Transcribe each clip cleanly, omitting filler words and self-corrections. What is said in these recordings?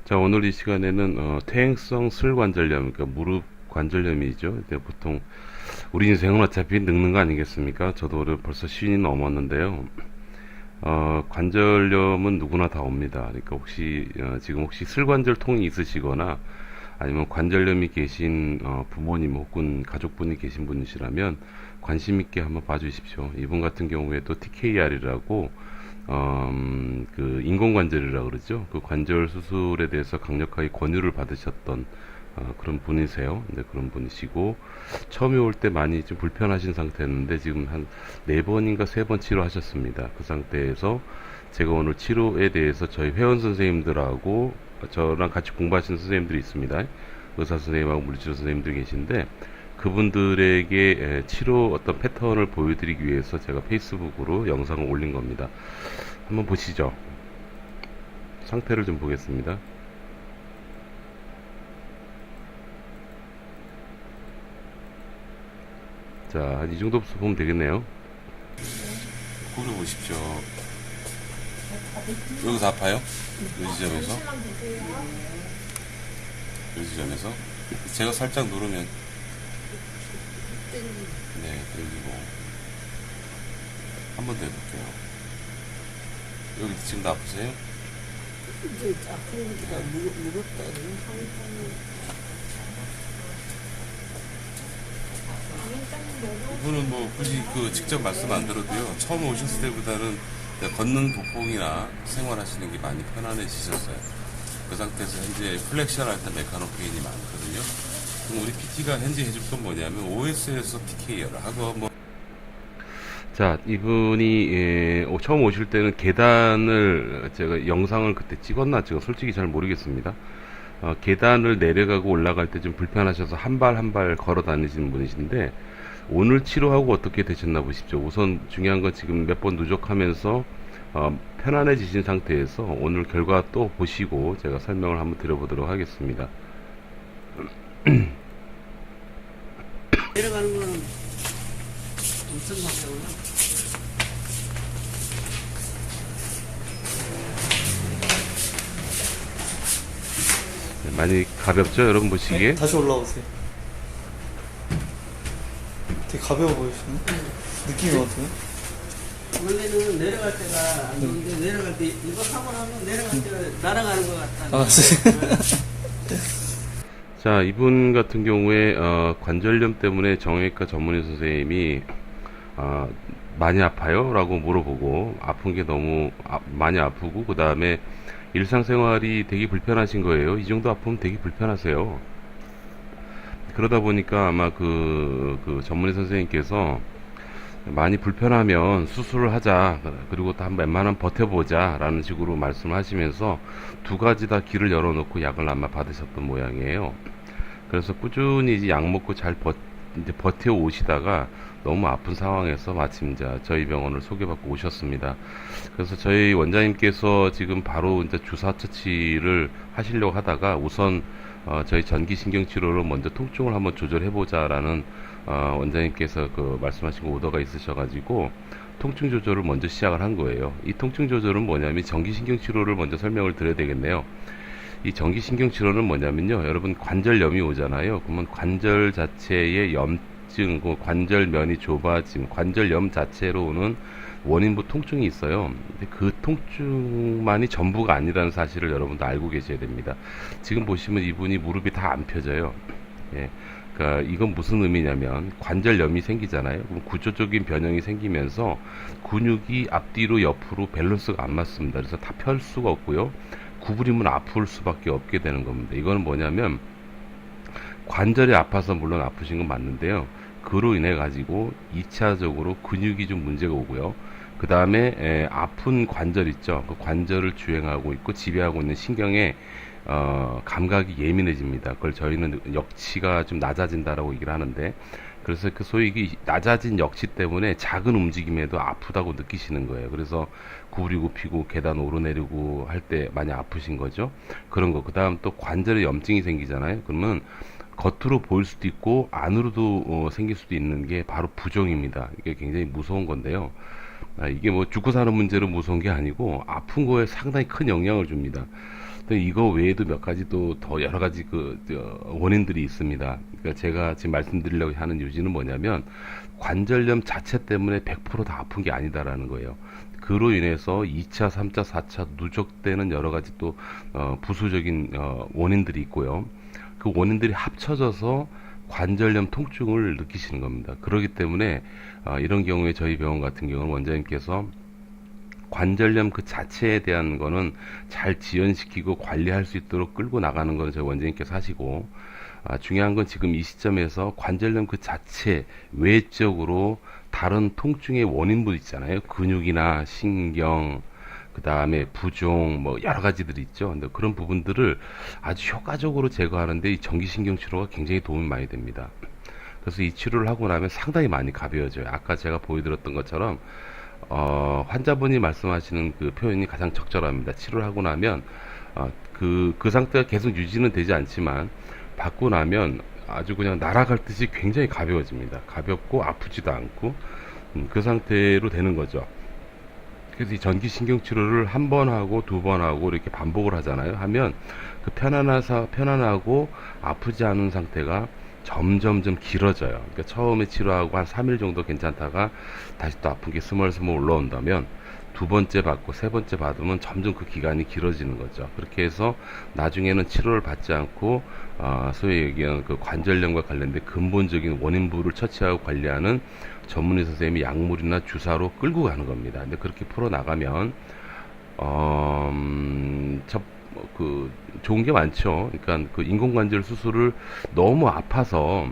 자, 오늘 이 시간에는 퇴행성 슬관절염, 그러니까 무릎 관절염이죠. 근데 보통 우리 인생은 어차피 늙는 거 아니겠습니까? 저도 올해 벌써 50이 넘었는데요. 관절염은 누구나 다 옵니다. 그러니까 혹시 지금 혹시 슬관절통이 있으시거나 아니면 관절염이 계신 부모님 혹은 가족분이 계신 분이시라면 관심 있게 한번 봐주십시오. 이분 같은 경우에도 TKR이라고 그 인공관절이라고 그러죠. 그 관절 수술에 대해서 강력하게 권유를 받으셨던 그런 분이세요. 네, 그런 분이시고 처음에 올 때 많이 좀 불편하신 상태였는데 지금 한 네 번인가 세 번 치료하셨습니다. 그 상태에서 제가 오늘 치료에 대해서 저희 회원 선생님들하고 저랑 같이 공부하시는 선생님들이 있습니다. 의사 선생님하고 물리치료 선생님들이 계신데 그분들에게 치료 어떤 패턴을 보여드리기 위해서 제가 페이스북으로 영상을 올린 겁니다. 한번 보시죠. 상태를 좀 보겠습니다. 자, 한 이 정도 보면 되겠네요. 구려 보십시오. 여기서 아파요? 이 지점에서? 이 지점에서? 제가 살짝 누르면 네, 당기고 한 번 더 해볼게요. 여기 지금도 아프세요? 이제 아픈 것보다 무겁다. 이분은 뭐 굳이 그 직접 말씀 안 들어도요. 처음 오셨을 때보다는 걷는 도폭이나 생활하시는 게 많이 편안해지셨어요. 그 상태에서 현재 플렉션 할 때 메카노 페인이 많거든요. 그럼 우리 PT가 현재 해줄 건 뭐냐면 OS에서 TK를 하고 뭐 자, 이분이 처음 오실 때는 계단을 제가 영상을 그때 찍었나 제가 솔직히 잘 모르겠습니다. 계단을 내려가고 올라갈 때 좀 불편하셔서 한 발 한 발 걸어 다니시는 분이신데 오늘 치료하고 어떻게 되셨나 보십시오. 우선 중요한 건 지금 몇 번 누적하면서 편안해지신 상태에서 오늘 결과 또 보시고 제가 설명을 한번 드려보도록 하겠습니다. 내려가는 거는 무슨 방향으로? 네, 많이 가볍죠? 여러분 보시기에? 다시 올라오세요. 되게 가벼워 보이시네. 느낌이 어때요? 원래는 내려갈 때가 안 좋은데 내려갈 때 이거 하고 나면 내려갈 때 날아가는 것 같다. 아, 네. 자, 이분 같은 경우에 관절염 때문에 정형외과 전문의 선생님이 많이 아파요? 라고 물어보고 아픈 게 너무 많이 아프고 그 다음에 일상생활이 되게 불편하신 거예요. 이 정도 아프면 되게 불편하세요. 그러다 보니까 아마 그 전문의 선생님께서 많이 불편하면 수술을 하자. 그리고 또 한 웬만하면 버텨보자. 라는 식으로 말씀을 하시면서 두 가지 다 길을 열어놓고 약을 아마 받으셨던 모양이에요. 그래서 꾸준히 이제 약 먹고 이제 버텨 오시다가 너무 아픈 상황에서 마침 이제 저희 병원을 소개받고 오셨습니다. 그래서 저희 원장님께서 지금 바로 이제 주사 처치를 하시려고 하다가 우선 저희 전기신경치료로 먼저 통증을 한번 조절해보자라는 원장님께서 그 말씀하신 오더가 있으셔가지고 통증 조절을 먼저 시작을 한 거예요. 이 통증 조절은 뭐냐면 전기신경치료를 먼저 설명을 드려야 되겠네요. 이 전기신경치료는 뭐냐면요. 여러분 관절염이 오잖아요. 그러면 관절 자체의 염증, 그 관절면이 좁아짐, 관절염 자체로 오는 원인부 통증이 있어요. 근데 그 통증만이 전부가 아니라는 사실을 여러분도 알고 계셔야 됩니다. 지금 보시면 이분이 무릎이 다 안 펴져요. 예. 그러니까 이건 무슨 의미냐면 관절염이 생기잖아요. 그럼 구조적인 변형이 생기면서 근육이 앞뒤로 옆으로 밸런스가 안 맞습니다. 그래서 다 펼 수가 없고요. 구부리면 아플 수밖에 없게 되는 겁니다. 이거는 뭐냐면 관절이 아파서 물론 아프신 건 맞는데요. 그로 인해 가지고 2차적으로 근육이 좀 문제가 오고요. 그 다음에 아픈 관절 있죠. 그 관절을 주행하고 있고 지배하고 있는 신경에 감각이 예민해집니다. 그걸 저희는 역치가 좀 낮아진다라고 얘기를 하는데, 그래서 그 소위 이 낮아진 역치 때문에 작은 움직임에도 아프다고 느끼시는 거예요. 그래서 구부리고 피고 계단 오르내리고 할 때 많이 아프신 거죠. 그런 거. 그 다음 또 관절에 염증이 생기잖아요. 그러면 겉으로 보일 수도 있고 안으로도 생길 수도 있는 게 바로 부종입니다. 이게 굉장히 무서운 건데요. 이게 뭐 죽고 사는 문제로 무서운 게 아니고 아픈 거에 상당히 큰 영향을 줍니다. 또 이거 외에도 몇 가지 또 더 여러 가지 원인들이 있습니다. 그러니까 제가 지금 말씀드리려고 하는 요지는 뭐냐면 관절염 자체 때문에 100%다 아픈 게 아니다라는 거예요. 그로 인해서 2차, 3차, 4차 누적되는 여러 가지 또 부수적인 원인들이 있고요. 그 원인들이 합쳐져서 관절염 통증을 느끼시는 겁니다. 그렇기 때문에 이런 경우에 저희 병원 같은 경우는 원장님께서 관절염 그 자체에 대한 거는 잘 지연시키고 관리할 수 있도록 끌고 나가는 거는 저희 원장님께서 하시고, 중요한 건 지금 이 시점에서 관절염 그 자체 외적으로 다른 통증의 원인도 있잖아요. 근육이나 신경, 그 다음에 부종, 뭐 여러 가지들이 있죠. 근데 그런 부분들을 아주 효과적으로 제거하는데 이 전기신경 치료가 굉장히 도움이 많이 됩니다. 그래서 이 치료를 하고 나면 상당히 많이 가벼워져요. 아까 제가 보여드렸던 것처럼 환자분이 말씀하시는 그 표현이 가장 적절합니다. 치료를 하고 나면 그 상태가 계속 유지는 되지 않지만 받고 나면 아주 그냥 날아갈 듯이 굉장히 가벼워집니다. 가볍고 아프지도 않고 그 상태로 되는 거죠. 그래서 이 전기신경치료를 한 번 하고 두 번 하고 이렇게 반복을 하잖아요. 하면 그 편안하고 아프지 않은 상태가 점점점 길어져요. 그러니까 처음에 치료하고 한 3일 정도 괜찮다가 다시 또 아픈 게 스멀스멀 올라온다면 두 번째 받고 세 번째 받으면 점점 그 기간이 길어지는 거죠. 그렇게 해서 나중에는 치료를 받지 않고 소위 얘기하는 그 관절염과 관련된 근본적인 원인부를 처치하고 관리하는 전문의 선생님이 약물이나 주사로 끌고 가는 겁니다. 근데 그렇게 풀어 나가면 좋은 게 많죠. 그러니까 그 인공관절 수술을 너무 아파서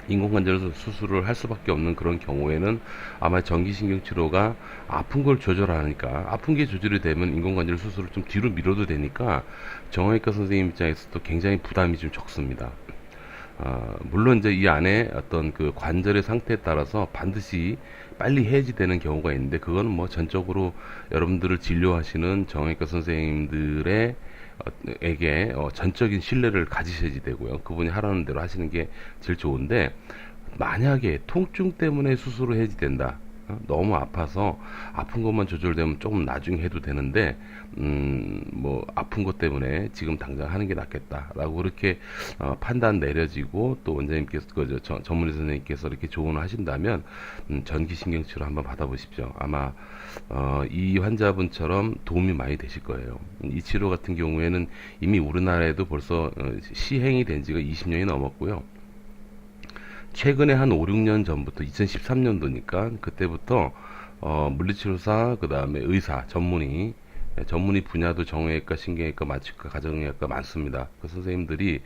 인공관절 수술을 할 수밖에 없는 그런 경우에는 아마 전기신경치료가 아픈 걸 조절하니까, 아픈 게 조절이 되면 인공관절 수술을 좀 뒤로 미뤄도 되니까 정형외과 선생님 입장에서도 굉장히 부담이 좀 적습니다. 물론 이제 이 안에 어떤 그 관절의 상태에 따라서 반드시 빨리 해지되는 경우가 있는데, 그거는 뭐 전적으로 여러분들을 진료하시는 정형외과 선생님들의 에게 전적인 신뢰를 가지셔야지 되고요. 그분이 하라는 대로 하시는 게 제일 좋은데, 만약에 통증 때문에 수술을 해지된다, 너무 아파서 아픈 것만 조절되면 조금 나중에 해도 되는데 뭐 아픈 것 때문에 지금 당장 하는 게 낫겠다라고 그렇게 판단 내려지고, 또 원장님께서 전문의 선생님께서 이렇게 조언을 하신다면 전기신경치료 한번 받아보십시오. 아마 이 환자분처럼 도움이 많이 되실 거예요. 이 치료 같은 경우에는 이미 우리나라에도 벌써 시행이 된 지가 20년이 넘었고요. 최근에 한 5, 6년 전부터 2013년도니까 그때부터 물리치료사, 그 다음에 의사, 전문의 분야도 정형외과, 신경외과, 마취과, 가정의학과 많습니다. 그 선생님들이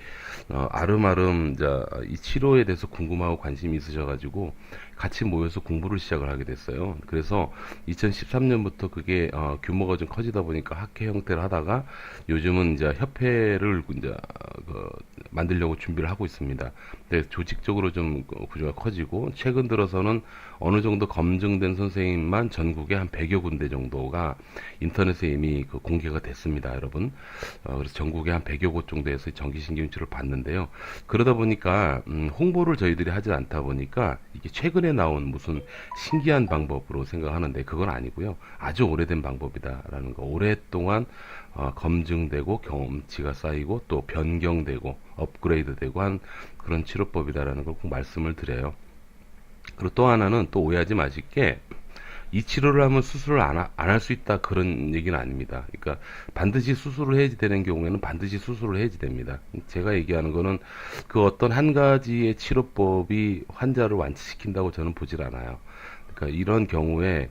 아름아름 이 치료에 대해서 궁금하고 관심이 있으셔가지고 같이 모여서 공부를 시작을 하게 됐어요. 그래서 2013년부터 그게 규모가 좀 커지다 보니까 학회 형태를 하다가 요즘은 이제 협회를 이제 만들려고 준비를 하고 있습니다. 근데 조직적으로 좀 구조가 커지고, 최근 들어서는 어느 정도 검증된 선생님만 전국에 한 100여 군데 정도가 인터넷에 이미 공개가 됐습니다, 여러분. 그래서 전국에 한 100여 곳 정도에서 전기신경치료를 받는데요. 그러다 보니까 홍보를 저희들이 하지 않다 보니까 이게 최근에 나온 무슨 신기한 방법으로 생각하는데 그건 아니고요. 아주 오래된 방법이다라는 거. 오랫동안 검증되고 경험치가 쌓이고 또 변경되고 업그레이드되고 한 그런 치료법이다라는 걸 꼭 말씀을 드려요. 그리고 또 하나는, 또 오해하지 마실게, 이 치료를 하면 수술을 안 할 수 있다, 그런 얘기는 아닙니다. 그러니까 반드시 수술을 해야지 되는 경우에는 반드시 수술을 해야지 됩니다. 제가 얘기하는 거는 그 어떤 한 가지의 치료법이 환자를 완치시킨다고 저는 보질 않아요. 그러니까 이런 경우에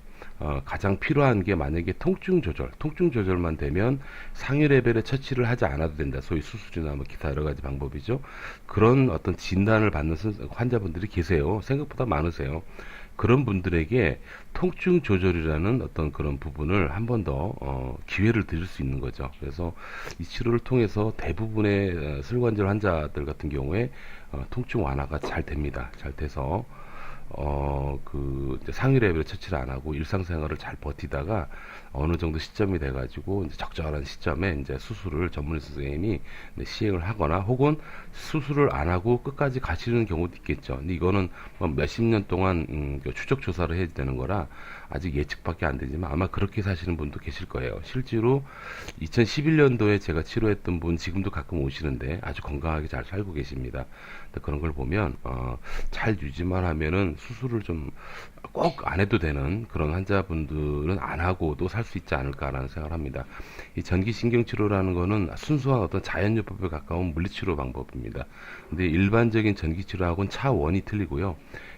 가장 필요한 게, 만약에 통증 조절만 되면 상위 레벨의 처치를 하지 않아도 된다. 소위 수술이나 뭐 기타 여러 가지 방법이죠. 그런 어떤 진단을 받는 환자분들이 계세요. 생각보다 많으세요. 그런 분들에게 통증 조절이라는 어떤 그런 부분을 한 번 더 기회를 드릴 수 있는 거죠. 그래서 이 치료를 통해서 대부분의 슬관절 환자들 같은 경우에 통증 완화가 잘 됩니다. 잘 돼서 상위 레벨 처치를 안 하고 일상생활을 잘 버티다가 어느 정도 시점이 돼가지고 이제 적절한 시점에 이제 수술을 전문의 선생님이 시행을 하거나 혹은 수술을 안 하고 끝까지 가시는 경우도 있겠죠. 근데 이거는 뭐 몇십 년 동안 그 추적 조사를 해야 되는 거라 아직 예측밖에 안 되지만 아마 그렇게 사시는 분도 계실 거예요. 실제로 2011년도에 제가 치료했던 분 지금도 가끔 오시는데 아주 건강하게 잘 살고 계십니다. 근데 그런 걸 보면 잘 유지만 하면은 수술을 좀 꼭 안 해도 되는 그런 환자분들은 안 하고도 살 수 있지 않을까라는 생각을 합니다. 이 전기신경치료라는 거는 순수한 어떤 자연요법에 가까운 물리치료 방법입니다. 근데 일반적인 전기치료하고는 차원이 틀리고요.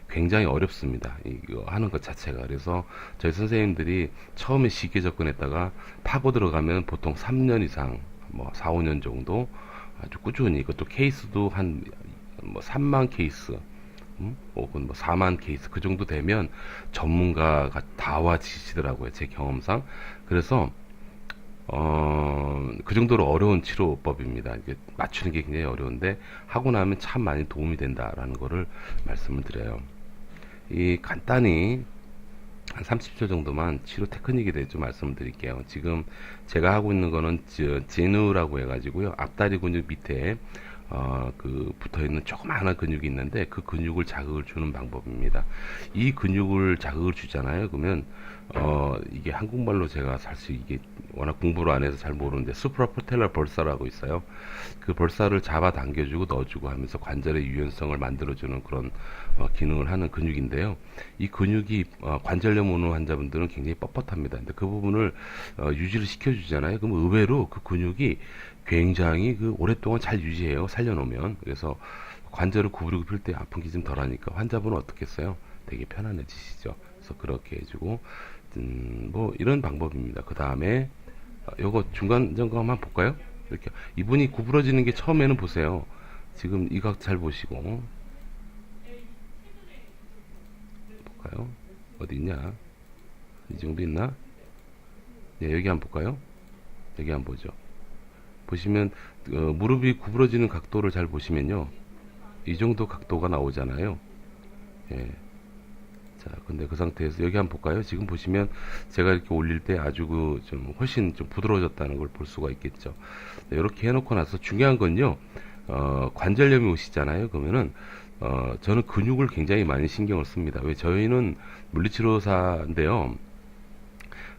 굉장히 어렵습니다. 이거 하는 것 자체가. 그래서 저희 선생님들이 처음에 쉽게 접근했다가 파고 들어가면 보통 3년 이상, 뭐 4, 5년 정도 아주 꾸준히 이것도 케이스도 한 뭐 3만 케이스, 혹은 뭐 4만 케이스 그 정도 되면 전문가가 다 와지시더라고요. 제 경험상. 그래서 그 정도로 어려운 치료법입니다. 이게 맞추는 게 굉장히 어려운데 하고 나면 참 많이 도움이 된다라는 거를 말씀을 드려요. 이 간단히 한 30초 정도만 치료 테크닉에 대해 좀 말씀을 드릴게요. 지금 제가 하고 있는 거는 제누라고 해가지고요. 앞다리 근육 밑에 그 붙어 있는 조그마한 근육이 있는데 그 근육을 자극을 주는 방법입니다. 이 근육을 자극을 주잖아요. 그러면 이게 한국말로 제가 사실 이게 워낙 공부를 안 해서 잘 모르는데 수프라포텔라 벌사라고 있어요. 그 벌사를 잡아 당겨주고 넣어주고 하면서 관절의 유연성을 만들어주는 그런 기능을 하는 근육인데요. 이 근육이 관절염 오는 환자분들은 굉장히 뻣뻣합니다. 근데 그 부분을 유지를 시켜주잖아요. 그럼 의외로 그 근육이 굉장히 그 오랫동안 잘 유지해요. 살려놓으면. 그래서 관절을 구부리고 필 때 아픈 게 좀 덜하니까 환자분은 어떻겠어요? 되게 편안해지시죠. 그래서 그렇게 해주고 뭐 이런 방법입니다. 그 다음에 요거 중간 점검 한번 볼까요? 이렇게 이분이 구부러지는 게 처음에는 보세요. 지금 이 각 잘 보시고 볼까요? 어디 있냐? 이 정도 있나? 네, 여기 한번 볼까요? 여기 한번 보죠. 보시면 무릎이 구부러지는 각도를 잘 보시면요, 이 정도 각도가 나오잖아요. 예. 자, 근데 그 상태에서 여기 한번 볼까요? 지금 보시면 제가 이렇게 올릴 때 아주 그 좀 훨씬 좀 부드러워졌다는 걸 볼 수가 있겠죠. 네, 이렇게 해놓고 나서 중요한 건요, 관절염이 오시잖아요. 그러면은 저는 근육을 굉장히 많이 신경을 씁니다. 왜 저희는 물리치료사인데요.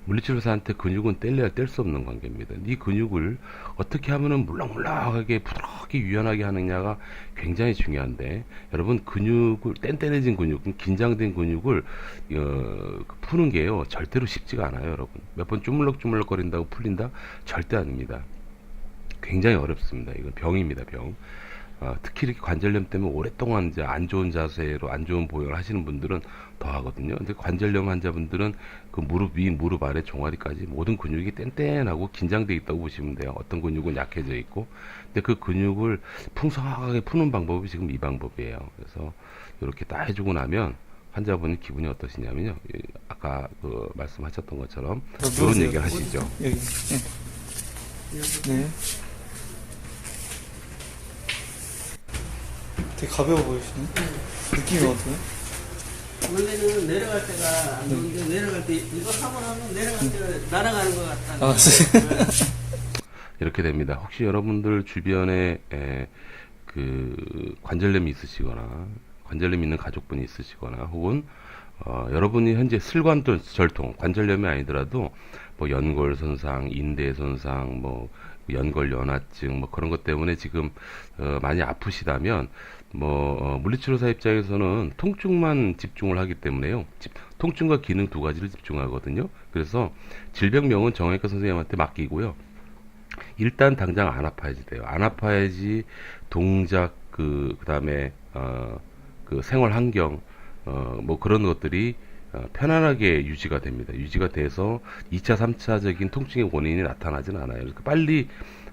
물리치료사한테 근육은 뗄래야 뗄 수 없는 관계입니다. 이 근육을 어떻게 하면은 물렁물렁하게 부드럽게 유연하게 하느냐가 굉장히 중요한데, 여러분 근육을 뗀뗀해진 근육, 긴장된 근육을 푸는 게요 절대로 쉽지가 않아요. 여러분 몇 번 주물럭주물럭 거린다고 풀린다? 절대 아닙니다. 굉장히 어렵습니다. 이건 병입니다. 병. 특히 이렇게 관절염 때문에 오랫동안 이제 안 좋은 자세로 안 좋은 보행을 하시는 분들은 더 하거든요. 근데 관절염 환자분들은 그 무릎 위, 무릎 아래, 종아리까지 모든 근육이 뗀뗀하고 긴장되어 있다고 보시면 돼요. 어떤 근육은 약해져 있고. 근데 그 근육을 풍성하게 푸는 방법이 지금 이 방법이에요. 그래서 이렇게 딱 해주고 나면 환자분이 기분이 어떠시냐면요, 아까 그 말씀하셨던 것처럼 이런 얘기를 하시죠. 여기. 네. 되게 가벼워 보이시네. 느낌이 어때요? 원래는 내려갈 때가 안 좋은데 내려갈 때 이거 하고 나면 내려갈 때 날아가는 것 같다. 아, 이렇게 됩니다. 혹시 여러분들 주변에 그 관절염이 있으시거나 관절염 있는 가족분이 있으시거나 혹은 여러분이 현재 슬관절통, 관절염이 아니더라도 뭐 연골 손상, 인대 손상, 뭐 연골 연화증, 뭐 그런 것 때문에 지금 많이 아프시다면 물리치료사 입장에서는 통증만 집중을 하기 때문에요. 통증과 기능 두 가지를 집중하거든요. 그래서 질병명은 정형외과 선생님한테 맡기고요. 일단 당장 안 아파야지 돼요. 안 아파야지 동작, 그다음에 그 생활 환경, 뭐 그런 것들이 편안하게 유지가 됩니다. 유지가 돼서 2차, 3차적인 통증의 원인이 나타나진 않아요. 그러니까 빨리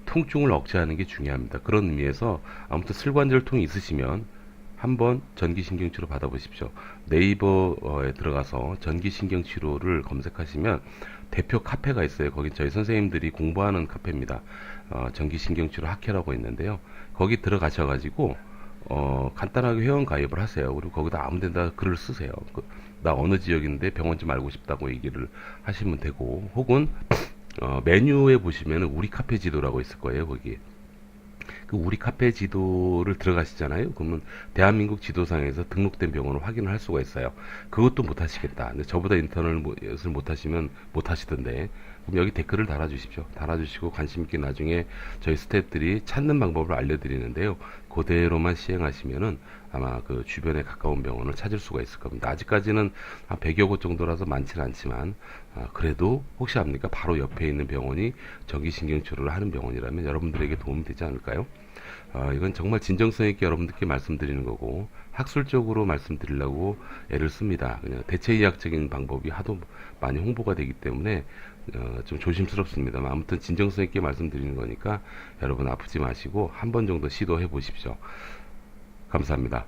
통증을 억제하는 게 중요합니다. 그런 의미에서 아무튼 슬관절통이 있으시면 한번 전기신경치료 받아보십시오. 네이버에 들어가서 전기신경치료를 검색하시면 대표 카페가 있어요. 거기 저희 선생님들이 공부하는 카페입니다. 전기신경치료 학회라고 있는데요. 거기 들어가셔가지고 간단하게 회원 가입을 하세요. 그리고 거기다 아무 데나 글을 쓰세요. 나 어느 지역인데 병원 좀 알고 싶다고 얘기를 하시면 되고, 혹은 메뉴에 보시면 우리 카페 지도라고 있을 거예요. 거기 그 우리 카페 지도를 들어가시잖아요. 그러면 대한민국 지도상에서 등록된 병원을 확인을 할 수가 있어요. 그것도 못 하시겠다. 근데 저보다 인터넷을 못 하시면 못 하시던데, 그럼 여기 댓글을 달아주십시오. 달아주시고 관심 있게 나중에 저희 스태프들이 찾는 방법을 알려드리는데요. 그대로만 시행하시면은 아마 그 주변에 가까운 병원을 찾을 수가 있을 겁니다. 아직까지는 한 100여 곳 정도라서 많지는 않지만, 그래도 혹시 압니까? 바로 옆에 있는 병원이 전기신경치료를 하는 병원이라면 여러분들에게 도움이 되지 않을까요? 이건 정말 진정성 있게 여러분들께 말씀드리는 거고, 학술적으로 말씀드리려고 애를 씁니다. 그냥 대체의학적인 방법이 하도 많이 홍보가 되기 때문에 좀 조심스럽습니다만, 아무튼 진정성 있게 말씀드리는 거니까 여러분 아프지 마시고 한 번 정도 시도해 보십시오. 감사합니다.